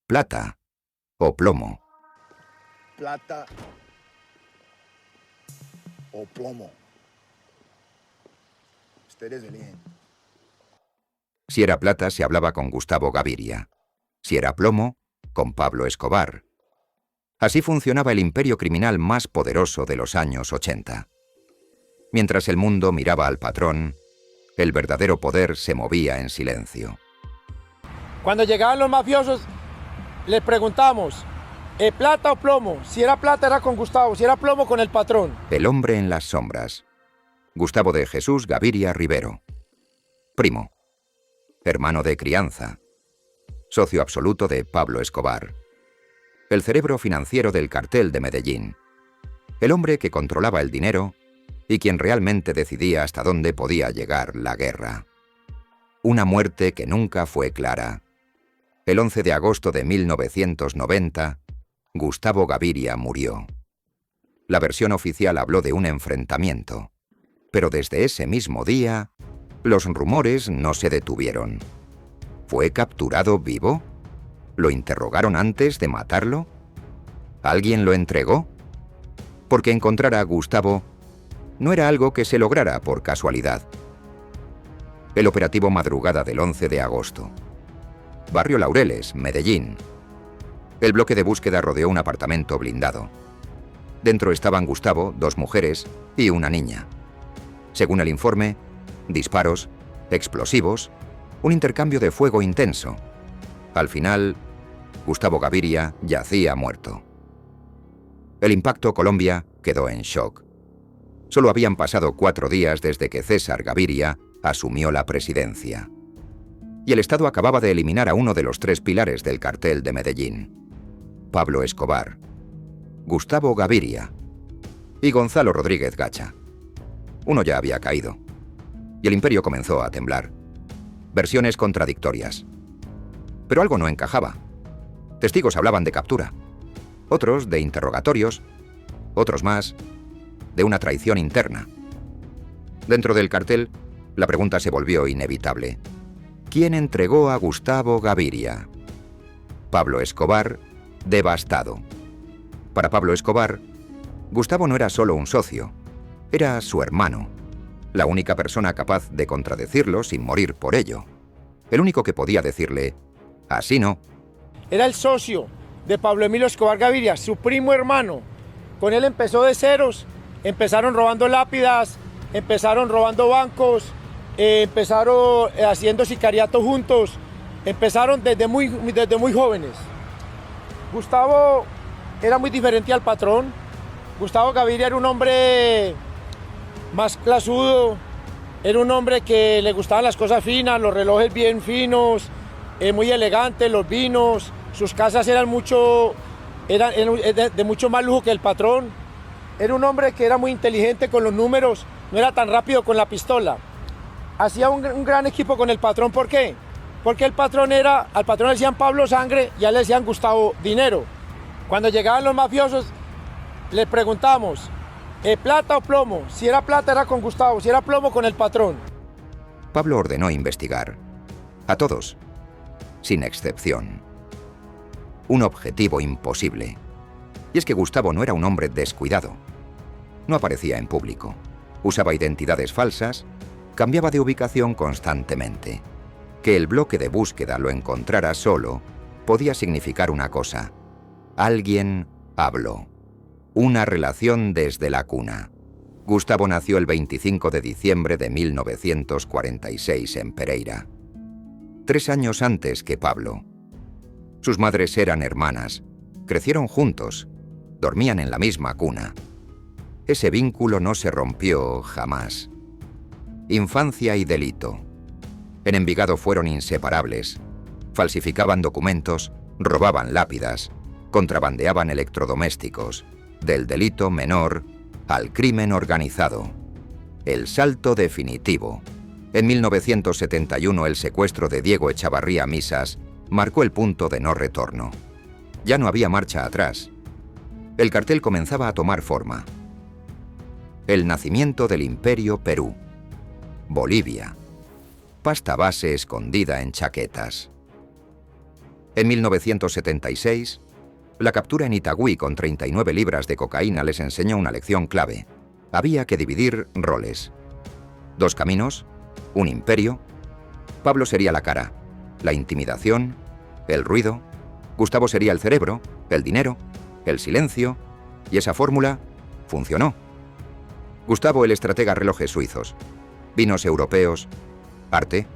plata o plomo. Plata o plomo. Ustedes eligen. Si era plata, se hablaba con Gustavo Gaviria. Si era plomo, con Pablo Escobar. Así funcionaba el imperio criminal más poderoso de los años 80. Mientras el mundo miraba al patrón, el verdadero poder se movía en silencio. Cuando llegaban los mafiosos, les preguntamos, ¿plata o plomo? Si era plata era con Gustavo, si era plomo con el patrón. El hombre en las sombras. Gustavo de Jesús Gaviria Rivero. Primo. Hermano de crianza. Socio absoluto de Pablo Escobar. El cerebro financiero del cartel de Medellín. El hombre que controlaba el dinero y quien realmente decidía hasta dónde podía llegar la guerra. Una muerte que nunca fue clara. El 11 de agosto de 1990, Gustavo Gaviria murió. La versión oficial habló de un enfrentamiento, pero desde ese mismo día, los rumores no se detuvieron. ¿Fue capturado vivo? ¿Lo interrogaron antes de matarlo? ¿Alguien lo entregó? Porque encontrar a Gustavo no era algo que se lograra por casualidad. El operativo madrugada del 11 de agosto. Barrio Laureles, Medellín. El bloque de búsqueda rodeó un apartamento blindado. Dentro estaban Gustavo, 2 mujeres y una niña. Según el informe, disparos, explosivos, un intercambio de fuego intenso. Al final, Gustavo Gaviria yacía muerto. El Impacto Colombia quedó en shock. Solo habían pasado 4 días desde que César Gaviria asumió la presidencia. Y el Estado acababa de eliminar a uno de los 3 pilares del cartel de Medellín: Pablo Escobar, Gustavo Gaviria y Gonzalo Rodríguez Gacha. Uno ya había caído. Y el imperio comenzó a temblar. Versiones contradictorias. Pero algo no encajaba. Testigos hablaban de captura. Otros de interrogatorios. Otros más de una traición interna. Dentro del cartel, la pregunta se volvió inevitable. ¿Quién entregó a Gustavo Gaviria? Pablo Escobar, devastado. Para Pablo Escobar, Gustavo no era solo un socio, era su hermano, la única persona capaz de contradecirlo sin morir por ello. El único que podía decirle, así no. Era el socio de Pablo Emilio Escobar Gaviria, su primo hermano. Con él empezó de ceros, empezaron robando lápidas, empezaron robando bancos, empezaron haciendo sicariato juntos, empezaron desde muy jóvenes. Gustavo era muy diferente al patrón. Gustavo Gaviria era un hombre más clasudo, era un hombre que le gustaban las cosas finas, los relojes bien finos, muy elegantes, los vinos, sus casas eran de mucho más lujo que el patrón. Era un hombre que era muy inteligente con los números, no era tan rápido con la pistola. Hacía un gran equipo con el patrón, ¿por qué? Porque al patrón le decían Pablo Sangre y a él le decían Gustavo Dinero. Cuando llegaban los mafiosos, les preguntamos, ¿plata o plomo? Si era plata era con Gustavo, si era plomo con el patrón. Pablo ordenó investigar. A todos, sin excepción. Un objetivo imposible. Y es que Gustavo no era un hombre descuidado. No aparecía en público. Usaba identidades falsas, cambiaba de ubicación constantemente. Que el bloque de búsqueda lo encontrara solo podía significar una cosa. Alguien habló. Una relación desde la cuna. Gustavo nació el 25 de diciembre de 1946 en Pereira. 3 años antes que Pablo. Sus madres eran hermanas. Crecieron juntos. Dormían en la misma cuna. Ese vínculo no se rompió jamás. Infancia y delito. En Envigado fueron inseparables. Falsificaban documentos, robaban lápidas, contrabandeaban electrodomésticos. Del delito menor al crimen organizado. El salto definitivo. En 1971 el secuestro de Diego Echavarría Misas marcó el punto de no retorno. Ya no había marcha atrás. El cartel comenzaba a tomar forma. El nacimiento del Imperio Perú. Bolivia. Pasta base escondida en chaquetas. En 1976, la captura en Itagüí con 39 libras de cocaína les enseñó una lección clave. Había que dividir roles. 2 caminos, un imperio. Pablo sería la cara, la intimidación, el ruido. Gustavo sería el cerebro, el dinero, el silencio. Y esa fórmula funcionó. Gustavo el estratega relojes suizos, vinos europeos, arte.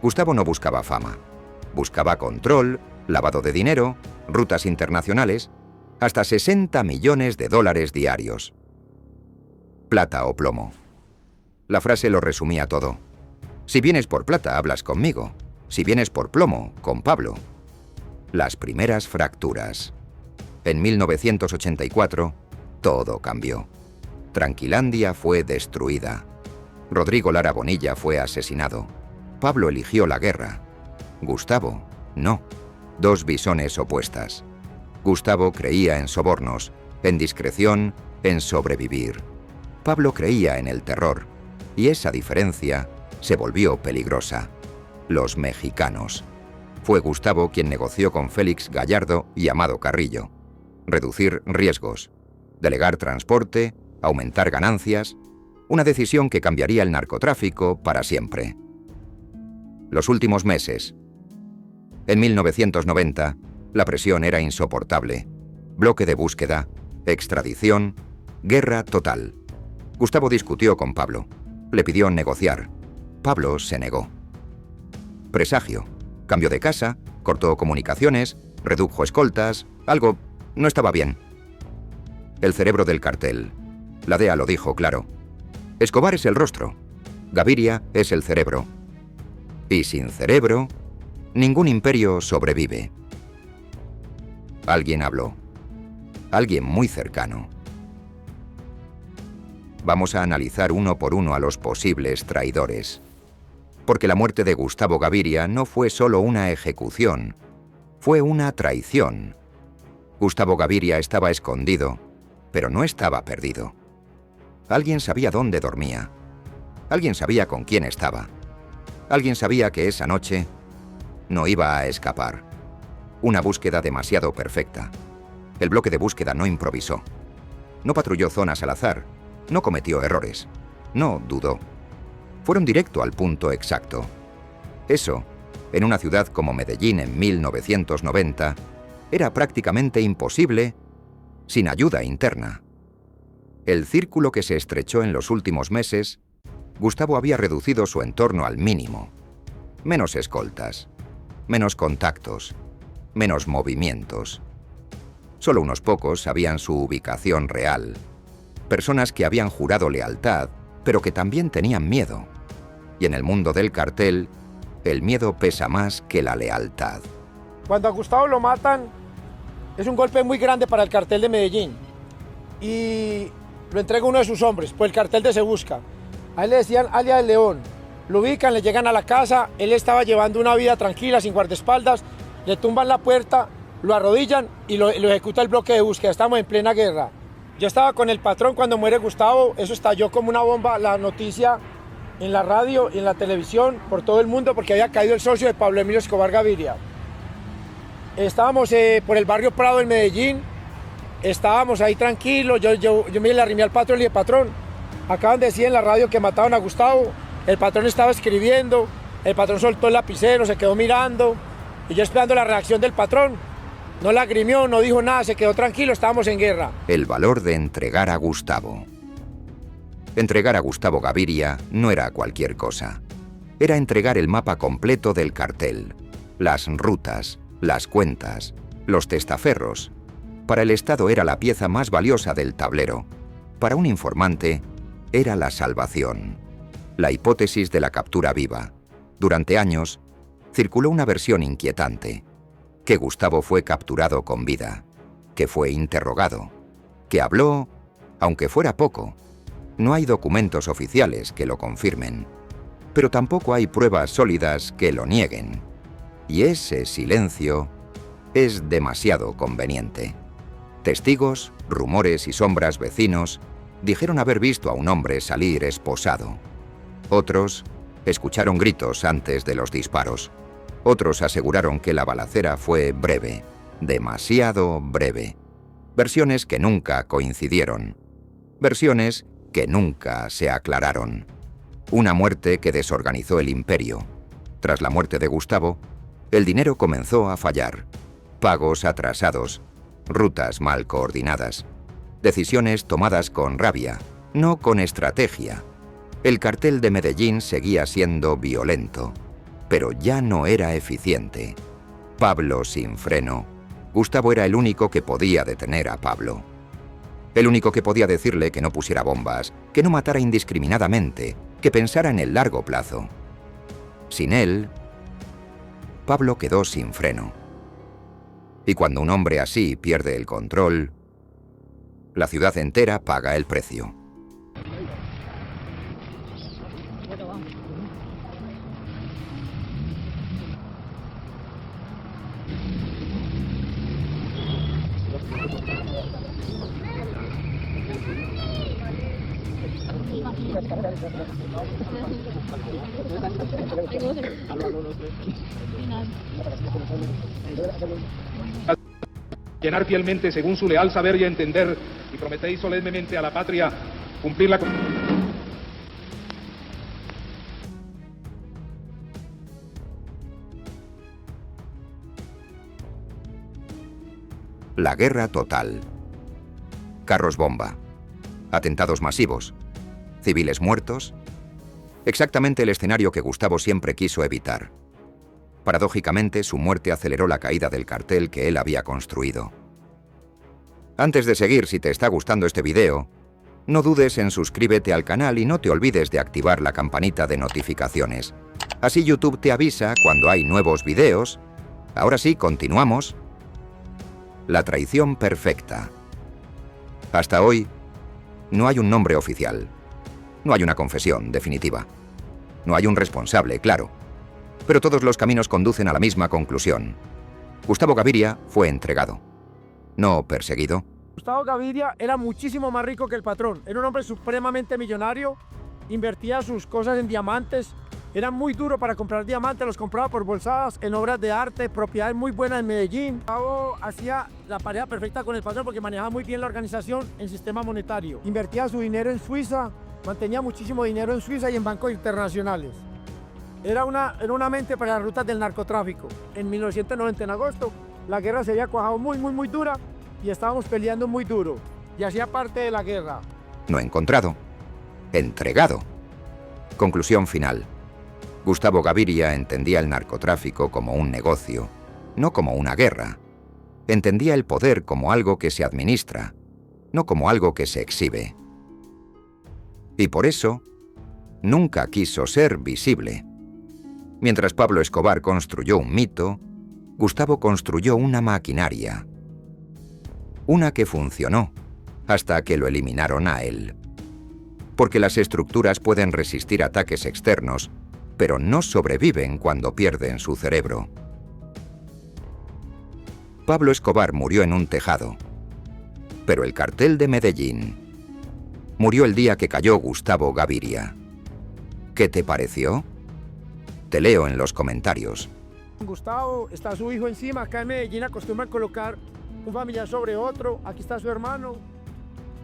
Gustavo no buscaba fama. Buscaba control, lavado de dinero, rutas internacionales, hasta 60 millones de dólares diarios. Plata o plomo. La frase lo resumía todo. Si vienes por plata, hablas conmigo. Si vienes por plomo, con Pablo. Las primeras fracturas. En 1984, todo cambió. Tranquilandia fue destruida. Rodrigo Lara Bonilla fue asesinado. Pablo eligió la guerra. Gustavo, no. 2 visiones opuestas. Gustavo creía en sobornos, en discreción, en sobrevivir. Pablo creía en el terror, y esa diferencia se volvió peligrosa. Los mexicanos. Fue Gustavo quien negoció con Félix Gallardo y Amado Carrillo. Reducir riesgos, delegar transporte, aumentar ganancias, una decisión que cambiaría el narcotráfico para siempre. Los últimos meses. En 1990, la presión era insoportable. Bloque de búsqueda, extradición, guerra total. Gustavo discutió con Pablo. Le pidió negociar. Pablo se negó. Presagio. Cambió de casa, cortó comunicaciones, redujo escoltas, algo no estaba bien. El cerebro del cartel. La DEA lo dijo claro. Escobar es el rostro. Gaviria es el cerebro. Y sin cerebro, ningún imperio sobrevive. Alguien habló. Alguien muy cercano. Vamos a analizar uno por uno a los posibles traidores. Porque la muerte de Gustavo Gaviria no fue solo una ejecución, fue una traición. Gustavo Gaviria estaba escondido, pero no estaba perdido. Alguien sabía dónde dormía. Alguien sabía con quién estaba. Alguien sabía que esa noche no iba a escapar. Una búsqueda demasiado perfecta. El bloque de búsqueda no improvisó. No patrulló zonas al azar. No cometió errores. No dudó. Fueron directo al punto exacto. Eso, en una ciudad como Medellín en 1990, era prácticamente imposible sin ayuda interna. El círculo que se estrechó en los últimos meses, Gustavo había reducido su entorno al mínimo. Menos escoltas, menos contactos, menos movimientos. Solo unos pocos sabían su ubicación real. Personas que habían jurado lealtad, pero que también tenían miedo. Y en el mundo del cartel, el miedo pesa más que la lealtad. Cuando a Gustavo lo matan, es un golpe muy grande para el cartel de Medellín. Y lo entrega uno de sus hombres, pues el cartel de Se Busca. A él le decían alias del León. Lo ubican, le llegan a la casa, él estaba llevando una vida tranquila, sin guardaespaldas, le tumban la puerta, lo arrodillan y lo ejecuta el bloque de búsqueda. Estamos en plena guerra. Yo estaba con el patrón cuando muere Gustavo, eso estalló como una bomba, la noticia en la radio y en la televisión por todo el mundo porque había caído el socio de Pablo Emilio Escobar Gaviria. Estábamos por el barrio Prado en Medellín, estábamos ahí tranquilos, yo me le arrimé al patrón y le dije, patrón, acaban de decir en la radio que mataron a Gustavo, el patrón estaba escribiendo, el patrón soltó el lapicero, se quedó mirando, y yo esperando la reacción del patrón, no lagrimió, no dijo nada, se quedó tranquilo, estábamos en guerra. El valor de entregar a Gustavo. Entregar a Gustavo Gaviria no era cualquier cosa. Era entregar el mapa completo del cartel, las rutas, las cuentas, los testaferros. Para el Estado era la pieza más valiosa del tablero. Para un informante, era la salvación. La hipótesis de la captura viva. Durante años, circuló una versión inquietante. Que Gustavo fue capturado con vida. Que fue interrogado. Que habló, aunque fuera poco. No hay documentos oficiales que lo confirmen. Pero tampoco hay pruebas sólidas que lo nieguen. Y ese silencio es demasiado conveniente. Testigos, rumores y sombras vecinos dijeron haber visto a un hombre salir esposado. Otros escucharon gritos antes de los disparos. Otros aseguraron que la balacera fue breve, demasiado breve. Versiones que nunca coincidieron. Versiones que nunca se aclararon. Una muerte que desorganizó el imperio. Tras la muerte de Gustavo, el dinero comenzó a fallar. Pagos atrasados, rutas mal coordinadas, decisiones tomadas con rabia, no con estrategia. El cartel de Medellín seguía siendo violento, pero ya no era eficiente. Pablo sin freno. Gustavo era el único que podía detener a Pablo. El único que podía decirle que no pusiera bombas, que no matara indiscriminadamente, que pensara en el largo plazo. Sin él, Pablo quedó sin freno. Y cuando un hombre así pierde el control, la ciudad entera paga el precio. Llenar fielmente según su leal saber y entender, y prometéis solemnemente a la patria cumplir la... La guerra total. Carros bomba. Atentados masivos. Civiles muertos. Exactamente el escenario que Gustavo siempre quiso evitar. Paradójicamente, su muerte aceleró la caída del cartel que él había construido. Antes de seguir, si te está gustando este video, no dudes en suscríbete al canal y no te olvides de activar la campanita de notificaciones. Así YouTube te avisa cuando hay nuevos videos. Ahora sí, continuamos. La traición perfecta. Hasta hoy, no hay un nombre oficial. No hay una confesión definitiva. No hay un responsable, claro. Pero todos los caminos conducen a la misma conclusión. Gustavo Gaviria fue entregado, no perseguido. Gustavo Gaviria era muchísimo más rico que el patrón. Era un hombre supremamente millonario, invertía sus cosas en diamantes. Era muy duro para comprar diamantes, los compraba por bolsadas, en obras de arte, propiedades muy buenas en Medellín. Gustavo hacía la pareja perfecta con el patrón porque manejaba muy bien la organización en sistema monetario. Invertía su dinero en Suiza, mantenía muchísimo dinero en Suiza y en bancos internacionales. Era una mente para las rutas del narcotráfico. En 1990, en agosto, la guerra se había cuajado muy dura y estábamos peleando muy duro. Y hacía parte de la guerra. No encontrado. Entregado. Conclusión final. Gustavo Gaviria entendía el narcotráfico como un negocio, no como una guerra. Entendía el poder como algo que se administra, no como algo que se exhibe. Y por eso, nunca quiso ser visible. Mientras Pablo Escobar construyó un mito, Gustavo construyó una maquinaria. Una que funcionó, hasta que lo eliminaron a él. Porque las estructuras pueden resistir ataques externos, pero no sobreviven cuando pierden su cerebro. Pablo Escobar murió en un tejado, pero el cartel de Medellín murió el día que cayó Gustavo Gaviria. ¿Qué te pareció? Te leo en los comentarios. Gustavo, está su hijo encima. Acá en Medellín acostumbran colocar un familiar sobre otro. Aquí está su hermano.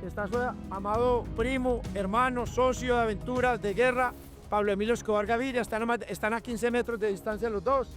Está su amado primo, hermano, socio de aventuras, de guerra, Pablo Emilio Escobar Gaviria. Están a 15 metros de distancia los dos.